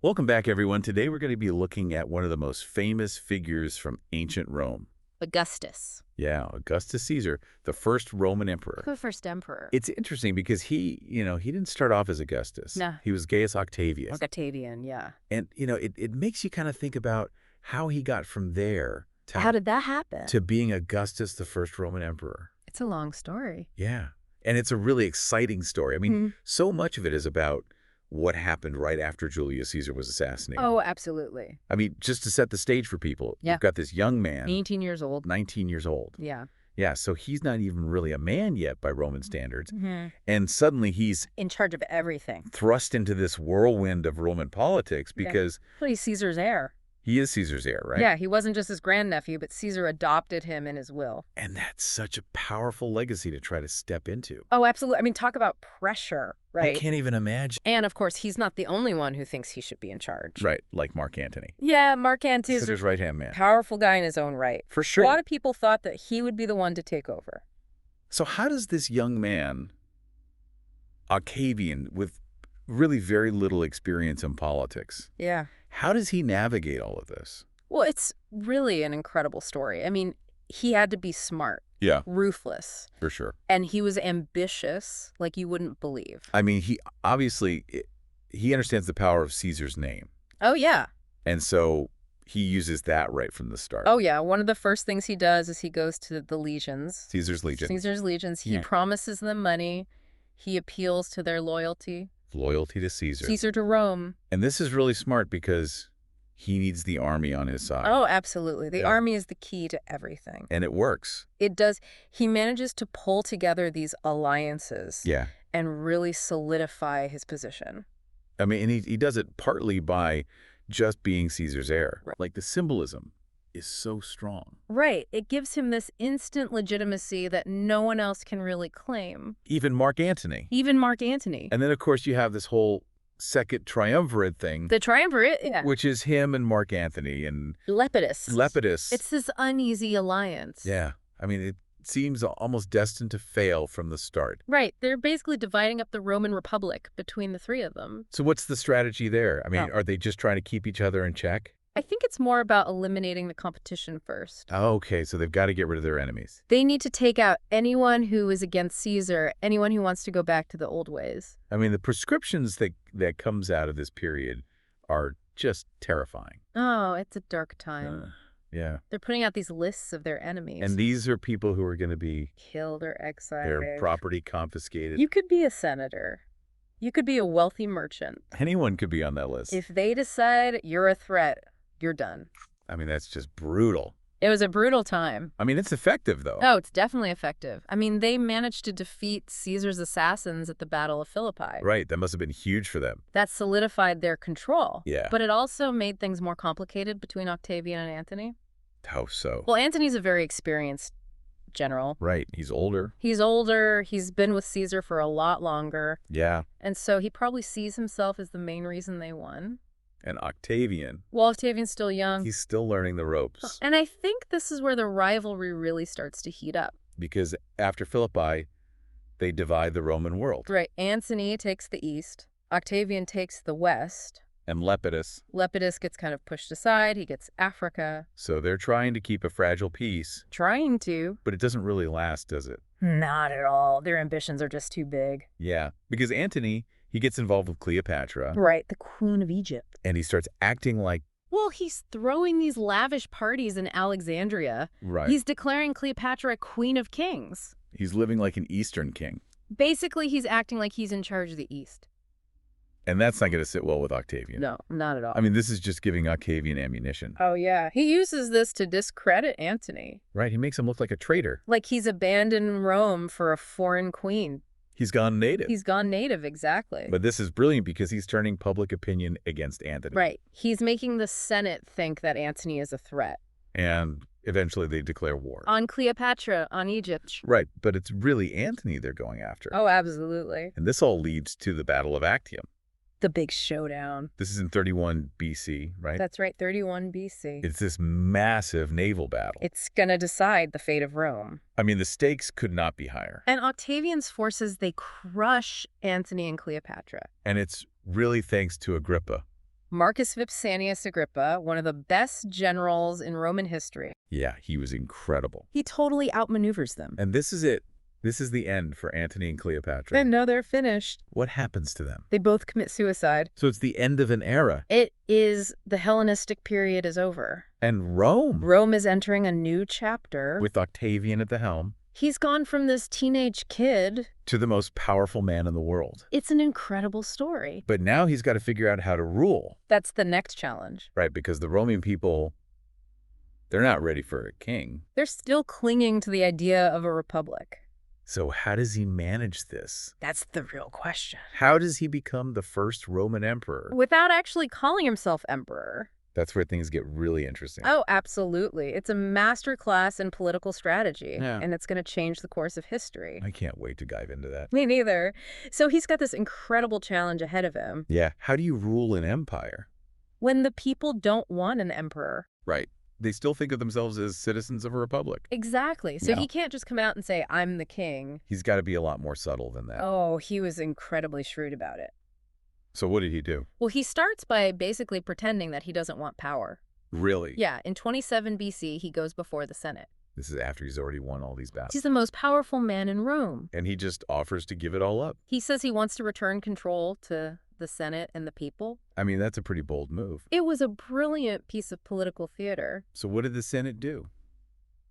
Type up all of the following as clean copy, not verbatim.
Welcome back, everyone. Today we're going to be looking at one of the most famous figures from ancient Rome. Augustus, Yeah, Augustus Caesar, the first Roman emperor. the first emperor. It's interesting because he didn't start off as Augustus. No. He was Gaius Octavius. Octavian, yeah. And, it makes you kind of think about how he got from there How did that happen? to being Augustus, the first Roman emperor. It's a long story. Yeah. And it's a really exciting story. I mean, Mhm. so much of it is about what happened right after Julius Caesar was assassinated. Oh, absolutely. I mean, just to set the stage for people, Yeah. you've got this young man, 18 years old. 19 years old. Yeah. Yeah, so he's not even really a man yet by Roman standards. Mm-hmm. And suddenly he's In charge of everything. thrust into this whirlwind of Roman politics because Well, he's Caesar's heir. he is Caesar's heir, right? Yeah, he wasn't just his grandnephew, but Caesar adopted him in his will. And that's such a powerful legacy to try to step into. Oh, absolutely. I mean, talk about pressure, right? I can't even imagine. And, of course, he's not the only one who thinks he should be in charge. Right, like Mark Antony. Yeah, Mark Antony's Caesar's right-hand man. powerful guy in his own right. For A sure. lot of people thought that he would be the one to take over. So how does this young man, Octavian, with really very little experience in politics, Yeah. how does he navigate all of this? Well, it's really an incredible story. I mean, he had to be smart, Yeah, ruthless, for sure. and he was ambitious like you wouldn't believe. I mean, he obviously, he understands the power of Caesar's name. Oh, yeah. And so he uses that right from the start. Oh, yeah. One of the first things he does is he goes to the legions. Caesar's Legion. Caesar's legions. He Yeah. promises them money. He appeals to their loyalty. Loyalty to Caesar. Caesar to Rome. And this is really smart because he needs the army on his side. Oh, absolutely. The Yeah. army is the key to everything. And it works. It does. He manages to pull together these alliances Yeah. and really solidify his position. I mean, and he does it partly by just being Caesar's heir. Right. Like the symbolism is so strong. Right. It gives him this instant legitimacy that no one else can really claim. Even Mark Antony. Even Mark Antony. And then, of course, you have this whole second triumvirate thing, The triumvirate, yeah. which is him and Mark Antony and Lepidus. Lepidus. It's this uneasy alliance. Yeah. I mean, it seems almost destined to fail from the start. Right. They're basically dividing up the Roman Republic between the three of them. So what's the strategy there? I mean, Oh. are they just trying to keep each other in check? I think it's more about eliminating the competition first. Oh, okay, so they've got to get rid of their enemies. They need to take out anyone who is against Caesar, anyone who wants to go back to the old ways. I mean, the prescriptions that comes out of this period are just terrifying. Oh, it's a dark time. Yeah. They're putting out these lists of their enemies. And these are people who are going to be Killed or exiled. their property confiscated. You could be a senator. You could be a wealthy merchant. Anyone could be on that list. If they decide you're a threat, you're done. I mean, that's just brutal. It was a brutal time. I mean, it's effective, though. Oh, it's definitely effective. I mean, they managed to defeat Caesar's assassins at the Battle of Philippi. Right, that must have been huge for them. That solidified their control. Yeah. But it also made things more complicated between Octavian and Antony. How so? Well, Antony's a very experienced general. Right, he's older. He's older. He's been with Caesar for a lot longer. Yeah. And so he probably sees himself as the main reason they won. And Octavian, Well, Octavian's still young. he's still learning the ropes. And I think this is where the rivalry really starts to heat up. Because after Philippi, they divide the Roman world. Right. Antony takes the east. Octavian takes the west. And Lepidus. Lepidus gets kind of pushed aside. He gets Africa. So they're trying to keep a fragile peace, Trying to. but it doesn't really last, does it? Not at all. Their ambitions are just too big. Yeah, because Antony, he gets involved with Cleopatra, Right. The Queen of Egypt. and he starts acting like, Well, he's throwing these lavish parties in Alexandria. right, He's declaring Cleopatra Queen of Kings. he's living like an Eastern king. Basically, he's acting like he's in charge of the East. And that's not going to sit well with Octavian. No, not at all. I mean, this is just giving Octavian ammunition. Oh, yeah. He uses this to discredit Antony. Right, he makes him look like a traitor. Like he's abandoned Rome for a foreign queen. He's gone native. He's gone native, exactly. But this is brilliant because he's turning public opinion against Antony. Right. He's making the Senate think that Antony is a threat. And eventually they declare war. On Cleopatra, on Egypt. Right, but it's really Antony they're going after. Oh, absolutely. And this all leads to the Battle of Actium. The big showdown. This is in 31 BC, right? That's right, 31 BC. It's this massive naval battle. It's going to decide the fate of Rome. I mean, the stakes could not be higher. And Octavian's forces, they crush Antony and Cleopatra. And it's really thanks to Agrippa. Marcus Vipsanius Agrippa, one of the best generals in Roman history. Yeah, he was incredible. He totally outmaneuvers them. And this is it. This is the end for Antony and Cleopatra. And no, they're finished. What happens to them? They both commit suicide. So it's the end of an era. It is, the Hellenistic period is over. And Rome, Rome is entering a new chapter. with Octavian at the helm, He's gone from this teenage kid. to the most powerful man in the world. It's an incredible story. But now he's got to figure out how to rule, That's the next challenge. right? Because the Roman people, they're not ready for a king. They're still clinging to the idea of a republic. So how does he manage this? That's the real question. How does he become the first Roman emperor? Without actually calling himself emperor. That's where things get really interesting. Oh, absolutely. It's a master class in political strategy, Yeah. and it's going to change the course of history. I can't wait to dive into that. Me neither. So he's got this incredible challenge ahead of him. Yeah. How do you rule an empire? When the people don't want an emperor. Right. They still think of themselves as citizens of a republic. Exactly. So Yeah. he can't just come out and say, I'm the king. He's got to be a lot more subtle than that. Oh, he was incredibly shrewd about it. So what did he do? Well, he starts by basically pretending that he doesn't want power. Really? Yeah, in 27 BC, he goes before the Senate. This is after he's already won all these battles. He's the most powerful man in Rome. And he just offers to give it all up. He says he wants to return control to the Senate and the people. I mean, that's a pretty bold move. It was a brilliant piece of political theater. So what did the Senate do?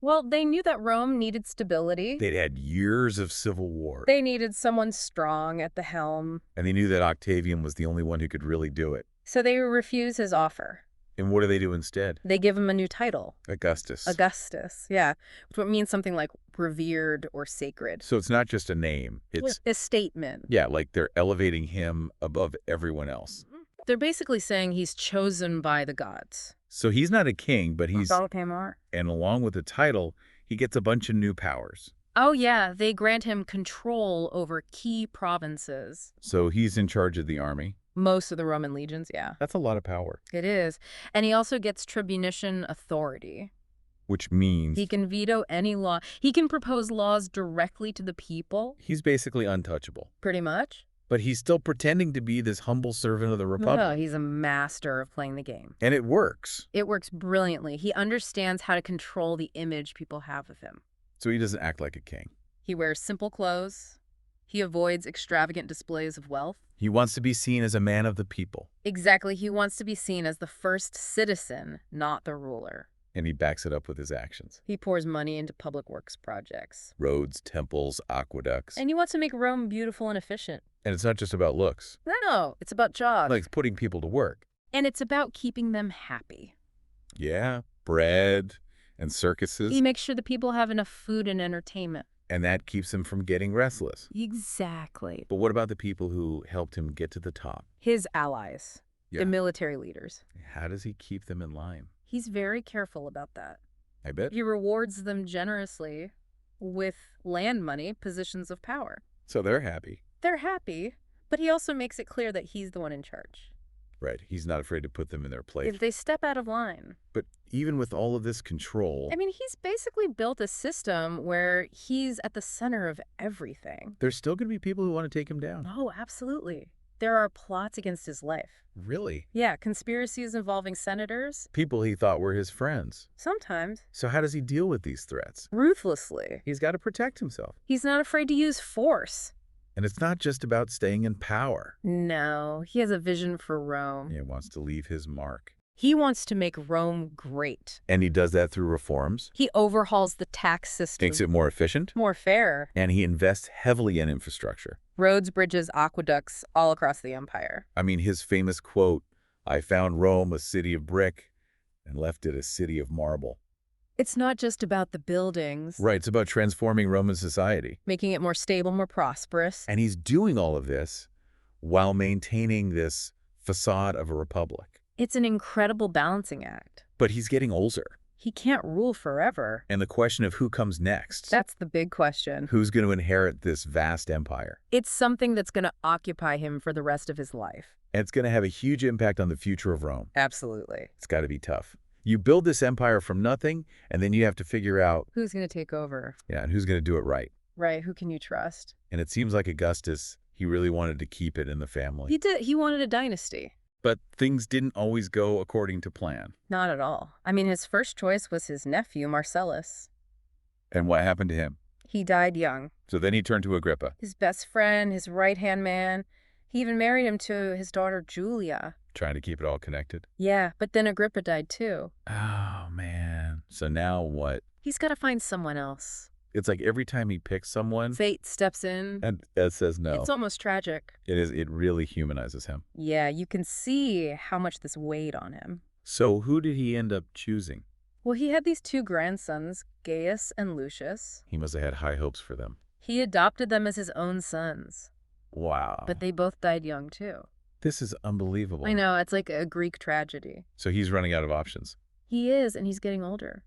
Well, they knew that Rome needed stability. They'd had years of civil war. They needed someone strong at the helm. And they knew that Octavian was the only one who could really do it. So they refuse his offer. And what do they do instead? They give him a new title. Augustus. Augustus, yeah. Which means something like revered or sacred. So it's not just a name. It's, A statement. yeah, like they're elevating him above everyone else. They're basically saying he's chosen by the gods. So he's not a king, but he's, More. and along with the title, he gets a bunch of new powers. Oh, yeah. They grant him control over key provinces. So he's in charge of the army. Most of the Roman legions, yeah. That's a lot of power, It is. And he also gets tribunician authority. which means He can veto any law. He can propose laws directly to the people, he's basically untouchable. pretty much. But he's still pretending to be this humble servant of the republic. No, he's a master of playing the game. And it works. It works brilliantly. He understands how to control the image people have of him. So he doesn't act like a king. He wears simple clothes. He avoids extravagant displays of wealth. He wants to be seen as a man of the people. Exactly. He wants to be seen as the first citizen, not the ruler. And he backs it up with his actions. He pours money into public works projects. Roads, temples, aqueducts. And he wants to make Rome beautiful and efficient. And it's not just about looks. No, it's about jobs. Like putting people to work. And it's about keeping them happy. Yeah, bread and circuses. He makes sure the people have enough food and entertainment. And that keeps him from getting restless. Exactly. But what about the people who helped him get to the top? His allies, Yeah. the military leaders. How does he keep them in line? He's very careful about that. I bet. He rewards them generously with land money, positions of power. So they're happy. They're happy, but he also makes it clear that he's the one in charge. Right. He's not afraid to put them in their place. If they step out of line. But even with all of this control, I mean, he's basically built a system where he's at the center of everything. there's still going to be people who want to take him down. Oh, absolutely. There are plots against his life. Really? Yeah, conspiracies involving senators. People he thought were his friends. Sometimes. So how does he deal with these threats? Ruthlessly. He's got to protect himself. He's not afraid to use force. And it's not just about staying in power. No, he has a vision for Rome. He wants to leave his mark. He wants to make Rome great. And he does that through reforms, He overhauls the tax system. makes it more efficient, more fair. and he invests heavily in infrastructure. Roads, bridges, aqueducts all across the empire. I mean, his famous quote, "I found Rome a city of brick and left it a city of marble." It's not just about the buildings. Right, it's about transforming Roman society. Making it more stable, more prosperous. And he's doing all of this while maintaining this facade of a republic. It's an incredible balancing act. But he's getting older. He can't rule forever. And the question of who comes next, That's the big question. who's going to inherit this vast empire? It's something that's going to occupy him for the rest of his life. And it's going to have a huge impact on the future of Rome. Absolutely. It's got to be tough. You build this empire from nothing, and then you have to figure out, Who's going to take over? yeah, and who's going to do it right. Right, who can you trust? And it seems like Augustus, he really wanted to keep it in the family. He did. He wanted a dynasty. But things didn't always go according to plan. Not at all. I mean, his first choice was his nephew, Marcellus. And what happened to him? He died young. So then he turned to Agrippa, His best friend, his right-hand man. He even married him to his daughter, Julia. trying to keep it all connected. Yeah, but then Agrippa died too. Oh, man. So now what? He's got to find someone else. It's like every time he picks someone, Fate steps in. and Ed says no. It's almost tragic. It really humanizes him. Yeah, you can see how much this weighed on him. So who did he end up choosing? Well, he had these two grandsons, Gaius and Lucius. He must have had high hopes for them. He adopted them as his own sons, Wow. but they both died young too. This is unbelievable. I know, it's like a Greek tragedy. So he's running out of options. He is, and he's getting older.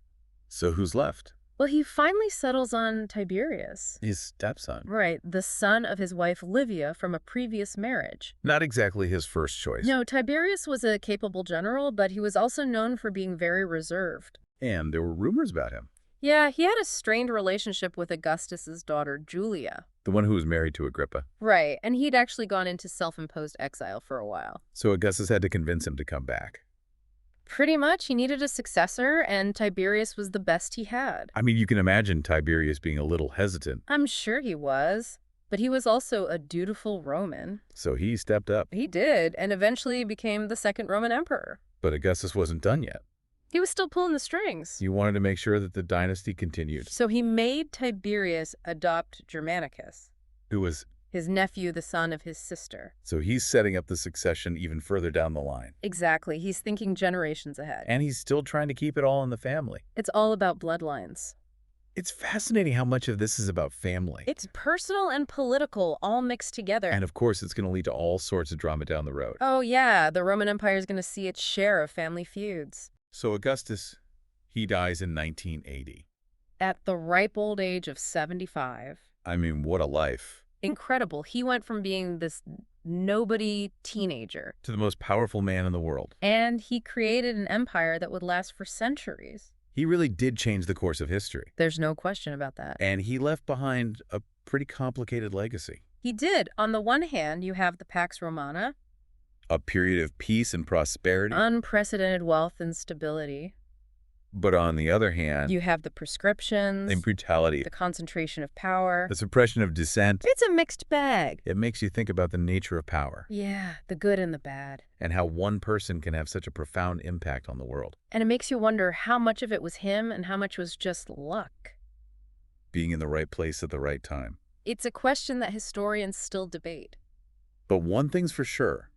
So who's left? Well, he finally settles on Tiberius. His stepson. Right, the son of his wife Livia from a previous marriage. Not exactly his first choice. No, Tiberius was a capable general, but he was also known for being very reserved. And there were rumors about him. Yeah, he had a strained relationship with Augustus's daughter, Julia. The one who was married to Agrippa. Right, and he'd actually gone into self-imposed exile for a while. So Augustus had to convince him to come back. Pretty much, he needed a successor, and Tiberius was the best he had. I mean, you can imagine Tiberius being a little hesitant. I'm sure he was, but he was also a dutiful Roman. So he stepped up. He did, and eventually became the second Roman emperor. But Augustus wasn't done yet. He was still pulling the strings. He wanted to make sure that the dynasty continued. So he made Tiberius adopt Germanicus, Who was... his nephew, the son of his sister. So he's setting up the succession even further down the line. Exactly. He's thinking generations ahead. And he's still trying to keep it all in the family. It's all about bloodlines. It's fascinating how much of this is about family. It's personal and political, all mixed together. And of course, it's going to lead to all sorts of drama down the road. Oh yeah, the Roman Empire is going to see its share of family feuds. So Augustus, he dies in 1980. At the ripe old age of 75. I mean, what a life. Incredible. He went from being this nobody teenager. To the most powerful man in the world. And he created an empire that would last for centuries. He really did change the course of history. There's no question about that. And he left behind a pretty complicated legacy. He did. On the one hand, you have the Pax Romana. A period of peace and prosperity. Unprecedented wealth and stability. But on the other hand, You have the prescriptions. the brutality, The concentration of power. the suppression of dissent. It's a mixed bag. It makes you think about the nature of power Yeah, the good and the bad. and how one person can have such a profound impact on the world. And it makes you wonder how much of it was him and how much was just luck. Being in the right place at the right time. It's a question that historians still debate. But one thing's for sure,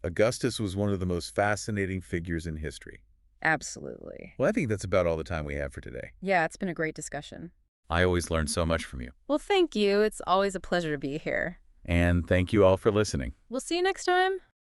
Augustus was one of the most fascinating figures in history. Absolutely. Well, I think that's about all the time we have for today. Yeah, it's been a great discussion. I always learn so much from you. Well, thank you. It's always a pleasure to be here. And thank you all for listening. We'll see you next time.